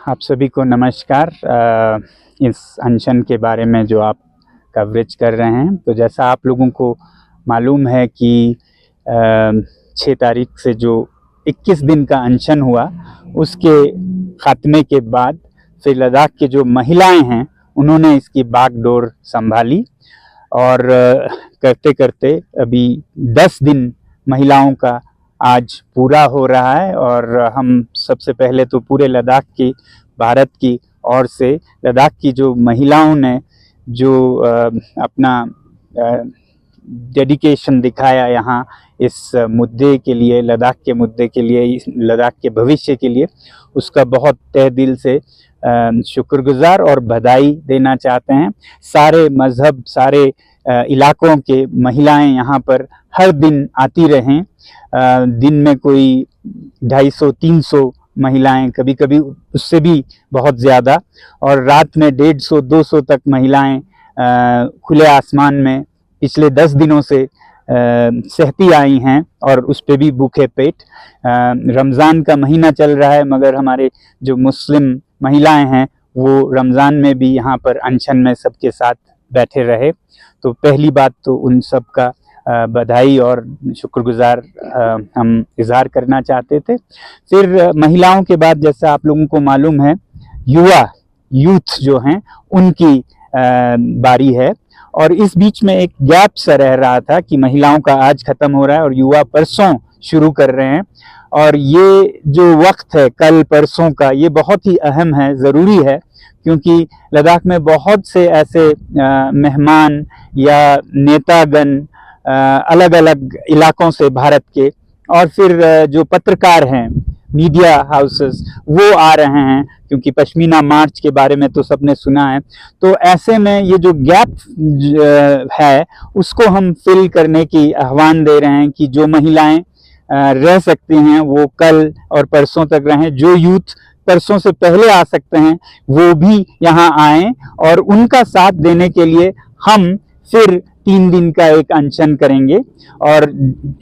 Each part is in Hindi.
आप सभी को नमस्कार। इस अनशन के बारे में जो आप कवरेज कर रहे हैं, तो जैसा आप लोगों को मालूम है कि 6 तारीख से जो 21 दिन का अनशन हुआ, उसके ख़ात्मे के बाद फिर लद्दाख के जो महिलाएं हैं उन्होंने इसकी बागडोर संभाली और करते करते अभी 10 दिन महिलाओं का आज पूरा हो रहा है। और हम सबसे पहले तो पूरे लद्दाख की, भारत की ओर से लद्दाख की जो महिलाओं ने जो अपना डेडिकेशन दिखाया यहाँ इस मुद्दे के लिए, लद्दाख के मुद्दे के लिए, इस लद्दाख के भविष्य के लिए, उसका बहुत तहे दिल से शुक्रगुजार और बधाई देना चाहते हैं। सारे मज़हब, सारे इलाकों के महिलाएं यहाँ पर हर दिन आती रहें। दिन में कोई 250-300 महिलाएं, कभी कभी उससे भी बहुत ज़्यादा, और रात में 150-200 तक महिलाएं खुले आसमान में पिछले 10 दिनों से सहती आई हैं और उस पे भी भूखे पेट। रमज़ान का महीना चल रहा है, मगर हमारे जो मुस्लिम महिलाएं हैं वो रमज़ान में भी यहाँ पर अनशन में सबके साथ बैठे रहे। तो पहली बात तो उन सब का बधाई और शुक्रगुजार हम इजहार करना चाहते थे। फिर महिलाओं के बाद, जैसा आप लोगों को मालूम है, यूथ जो हैं उनकी बारी है। और इस बीच में एक गैप सा रह रहा था कि महिलाओं का आज ख़त्म हो रहा है और युवा परसों शुरू कर रहे हैं। और ये जो वक्त है कल परसों का, ये बहुत ही अहम है, ज़रूरी है, क्योंकि लद्दाख में बहुत से ऐसे मेहमान या नेतागण अलग अलग इलाकों से भारत के, और फिर जो पत्रकार हैं, मीडिया हाउसेस, वो आ रहे हैं, क्योंकि पश्मीना मार्च के बारे में तो सबने सुना है। तो ऐसे में ये जो गैप है उसको हम फिल करने की आह्वान दे रहे हैं कि जो महिलाएं रह सकती हैं वो कल और परसों तक रहें। जो यूथ परसों से पहले आ सकते हैं वो भी यहाँ आएं, और उनका साथ देने के लिए हम फिर 3 दिन का एक अनशन करेंगे और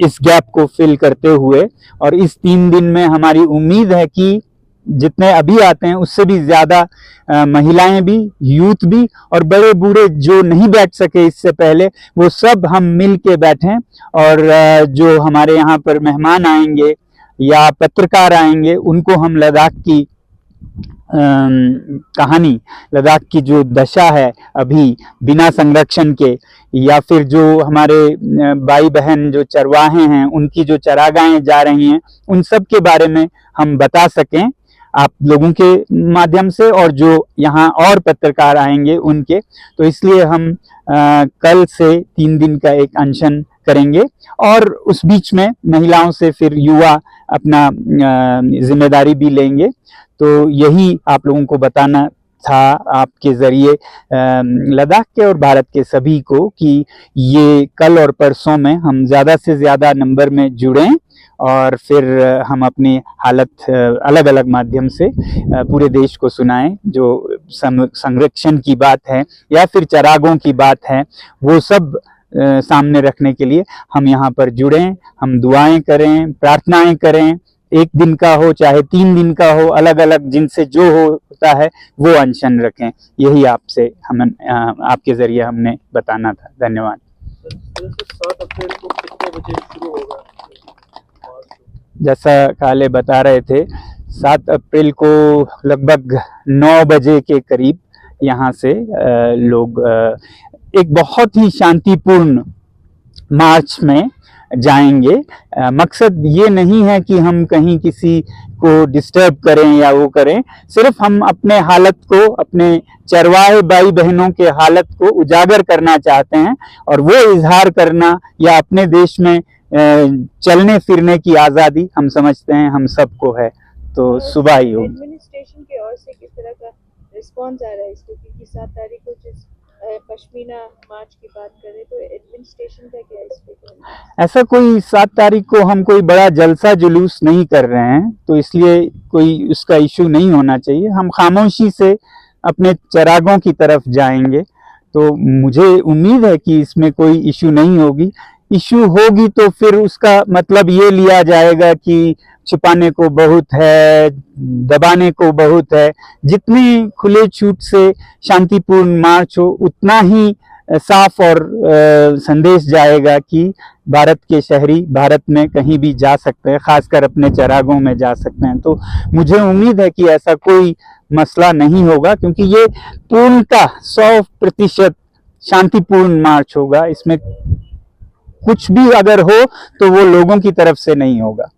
इस गैप को फिल करते हुए। और इस 3 दिन में हमारी उम्मीद है कि जितने अभी आते हैं उससे भी ज़्यादा महिलाएं भी, यूथ भी, और बड़े बूढ़े जो नहीं बैठ सके इससे पहले, वो सब हम मिल के बैठें। और जो हमारे यहाँ पर मेहमान आएंगे या पत्रकार आएंगे, उनको हम लद्दाख की कहानी, लद्दाख की जो दशा है अभी बिना संरक्षण के, या फिर जो हमारे भाई बहन जो चरवाहे हैं उनकी जो चरागाहें जा रही हैं, उन सब के बारे में हम बता सकें आप लोगों के माध्यम से, और जो यहाँ और पत्रकार आएंगे उनके। तो इसलिए हम कल से 3 दिन का एक अनशन करेंगे, और उस बीच में महिलाओं से फिर युवा अपना जिम्मेदारी भी लेंगे। तो यही आप लोगों को बताना था आपके ज़रिए लद्दाख के और भारत के सभी को कि ये कल और परसों में हम ज़्यादा से ज़्यादा नंबर में जुड़ें, और फिर हम अपनी हालत अलग अलग माध्यम से पूरे देश को सुनाएं। जो संरक्षण की बात है या फिर चरागों की बात है, वो सब सामने रखने के लिए हम यहाँ पर जुड़ें। हम दुआएं करें, प्रार्थनाएं करें, 1 दिन का हो चाहे 3 दिन का हो, अलग अलग जिनसे जो होता है वो अनशन रखें। यही आपसे हम आपके ज़रिए हमने बताना था। धन्यवाद। 7 अप्रैल को कितने बजे शुरू होगा? जैसा काले बता रहे थे, 7 अप्रैल को लगभग 9 बजे के करीब यहाँ से लोग एक बहुत ही शांतिपूर्ण मार्च में जाएंगे। मकसद ये नहीं है कि हम कहीं किसी को डिस्टर्ब करें या वो करें, सिर्फ हम अपने हालत को, अपने चरवाहे भाई बहनों के हालत को उजागर करना चाहते हैं, और वो इजहार करना, या अपने देश में चलने फिरने की आज़ादी हम समझते हैं हम सबको है। तो सुबह ही होगी। एडमिनिस्ट्रेशन की ओर से किस तरह का रिस्पॉन्स आ रहा है इसको, क्योंकि 7 तारीख को जिस पश्मीना मार्च की बात करें, तो एडमिनिस्ट्रेशन का क्या इस पे? ऐसा कोई 7 तारीख को हम कोई बड़ा जलसा जुलूस नहीं कर रहे हैं, तो इसलिए कोई उसका इशू नहीं होना चाहिए। हम खामोशी से अपने चरागों की तरफ जाएंगे, तो मुझे उम्मीद है कि इसमें कोई इशू नहीं होगी। इशू होगी तो फिर उसका मतलब ये लिया जाएगा कि छिपाने को बहुत है, दबाने को बहुत है। जितनी खुले छूट से शांतिपूर्ण मार्च हो उतना ही साफ और संदेश जाएगा कि भारत के शहरी भारत में कहीं भी जा सकते हैं, खासकर अपने चरागों में जा सकते हैं। तो मुझे उम्मीद है कि ऐसा कोई मसला नहीं होगा, क्योंकि ये पूर्णतः 100% शांतिपूर्ण मार्च होगा। इसमें कुछ भी अगर हो तो वो लोगों की तरफ से नहीं होगा।